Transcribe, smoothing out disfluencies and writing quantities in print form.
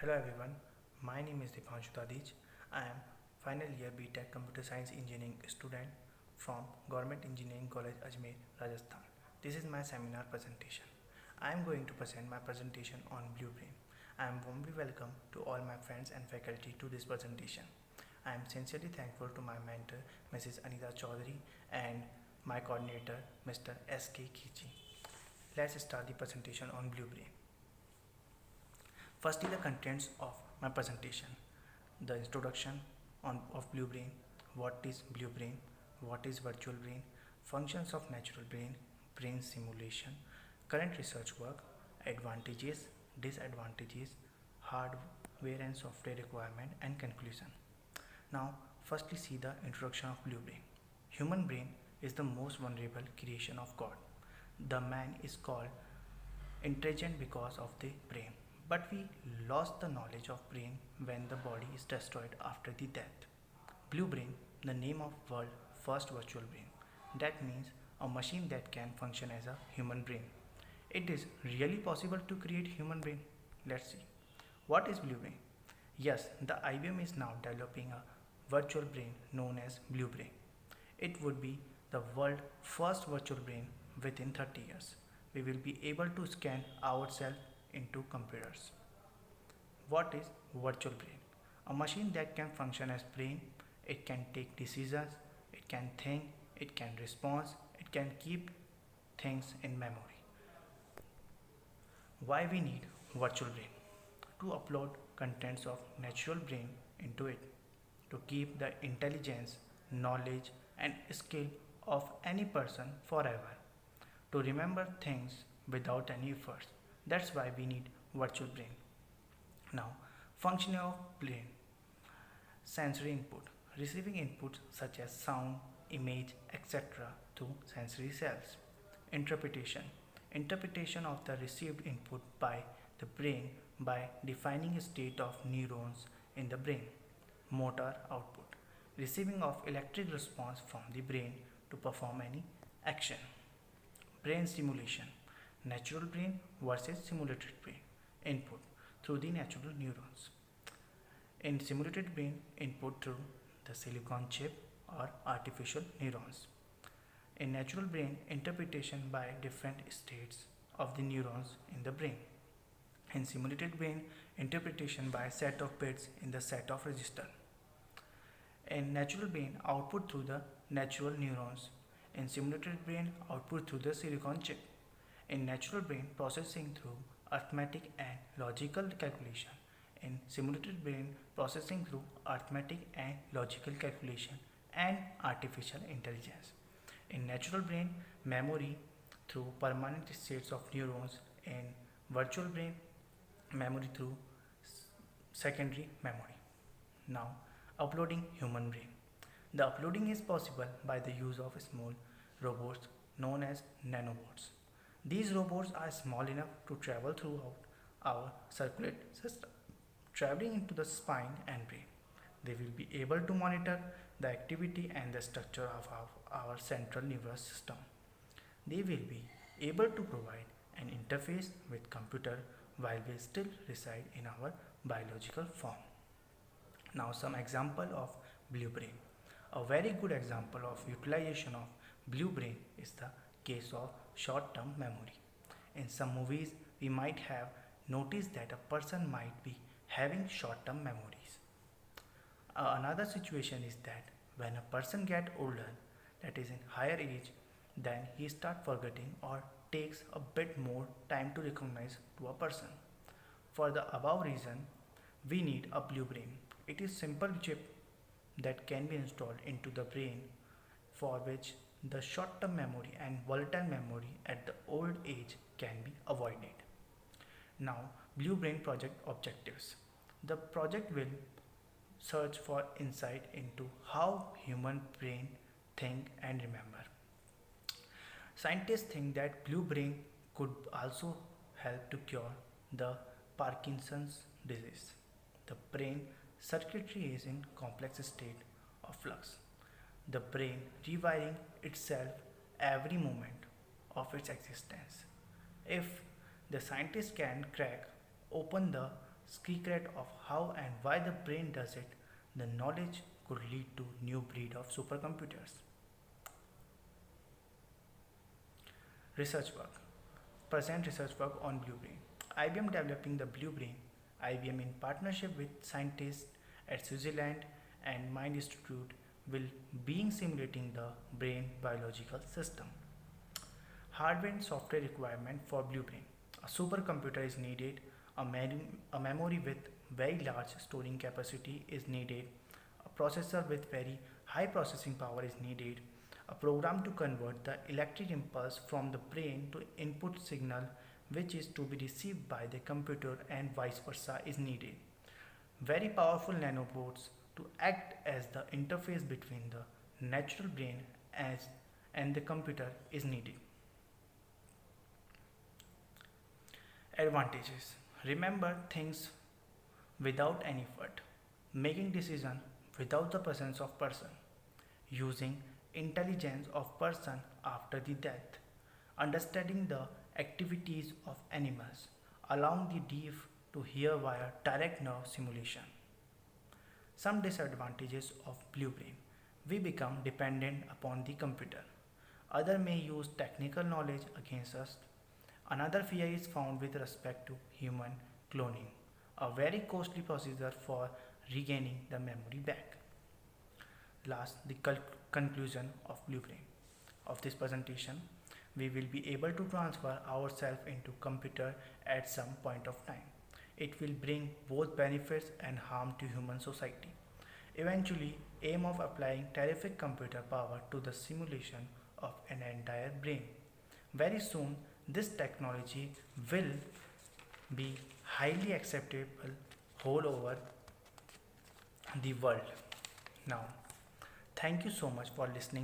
Hello everyone, my name is Dipanshu Tadij. I am final year BTech Computer Science Engineering student from Government Engineering College Ajmer, Rajasthan. This is my seminar presentation. I am going to present my presentation on Blue Brain. I am warmly welcome to all my friends and faculty to this presentation. I am sincerely thankful to my mentor Mrs. Anita Chaudhary and my coordinator Mr. S.K. Kichi. Let's start the presentation on Blue Brain. Firstly, the contents of my presentation. The introduction of Blue Brain, what is Blue Brain, what is virtual brain, functions of natural brain, brain simulation, current research work, advantages, disadvantages, hardware and software requirement, and conclusion. Now, firstly see the introduction of Blue Brain. Human brain is the most vulnerable creation of God. The man is called intelligent because of the brain. But we lost the knowledge of brain when the body is destroyed after the death. Blue Brain, the name of world first virtual brain. That means a machine that can function as a human brain. It is really possible to create human brain. Let's see. What is Blue Brain? Yes, the IBM is now developing a virtual brain known as Blue Brain. It would be the world first virtual brain within 30 years. We will be able to scan ourselves into computers. What is virtual brain? A machine that can function as brain. It can take decisions, it can think, it can respond, it can keep things in memory. Why we need virtual brain? To upload contents of natural brain into it, to keep the intelligence, knowledge and skill of any person forever, to remember things without any effort. That's why we need virtual brain. Now, functioning of brain. Sensory input. Receiving inputs such as sound, image, etc. to sensory cells. Interpretation. Interpretation of the received input by the brain by defining a state of neurons in the brain. Motor output. Receiving of electric response from the brain to perform any action. Brain stimulation. Natural brain versus simulated brain. Input through the natural neurons. In simulated brain, input through the silicon chip or artificial neurons. In natural brain, interpretation by different states of the neurons in the brain. In simulated brain, interpretation by set of bits in the set of register. In natural brain, output through the natural neurons. In simulated brain, output through the silicon chip. In natural brain, processing through arithmetic and logical calculation. In simulated brain, processing through arithmetic and logical calculation and artificial intelligence. In natural brain, memory through permanent states of neurons. In virtual brain, memory through secondary memory. Now, uploading human brain. The uploading is possible by the use of small robots known as nanobots. These robots are small enough to travel throughout our circulatory system, traveling into the spine and brain. They will be able to monitor the activity and the structure of our central nervous system. They will be able to provide an interface with computer while we still reside in our biological form. Now some example of Blue Brain. A very good example of utilization of Blue Brain is the case of short-term memory. In some movies, we might have noticed that a person might be having short-term memories. Another situation is that when a person gets older, that is in higher age, then he start forgetting or takes a bit more time to recognize to a person. For the above reason, we need a Blue Brain. It is simple chip that can be installed into the brain for which the short-term memory and volatile memory at the old age can be avoided. Now, Blue Brain project objectives. The project will search for insight into how human brain think and remember. Scientists think that Blue Brain could also help to cure the Parkinson's disease. The brain circuitry is in complex state of flux. The brain rewiring itself every moment of its existence. If the scientist can crack open the secret of how and why the brain does it, the knowledge could lead to new breed of supercomputers. Research work. Present research work on Blue Brain. IBM developing the Blue Brain. IBM in partnership with scientists at Switzerland and Mind Institute will being simulating the brain biological system. Hardware and software requirement for Blue Brain. A supercomputer is needed. A memory with very large storing capacity is needed. A processor with very high processing power is needed. A program to convert the electric impulse from the brain to input signal which is to be received by the computer and vice versa is needed. Very powerful nanobots to act as the interface between the natural brain as and the computer is needed. Advantages. Remember things without any effort. Making decision without the presence of person. Using intelligence of person after the death. Understanding the activities of animals. Allowing the deaf to hear via direct nerve stimulation. Some disadvantages of Blue Brain. We become dependent upon the computer. Other may use technical knowledge against us. Another fear is found with respect to human cloning, a very costly procedure for regaining the memory back. Last, the conclusion of Blue Brain. Of this presentation, we will be able to transfer ourselves into computer at some point of time. It will bring both benefits and harm to human society. Eventually, aim of applying terrific computer power to the simulation of an entire brain. Very soon, this technology will be highly acceptable all over the world. Now, thank you so much for listening.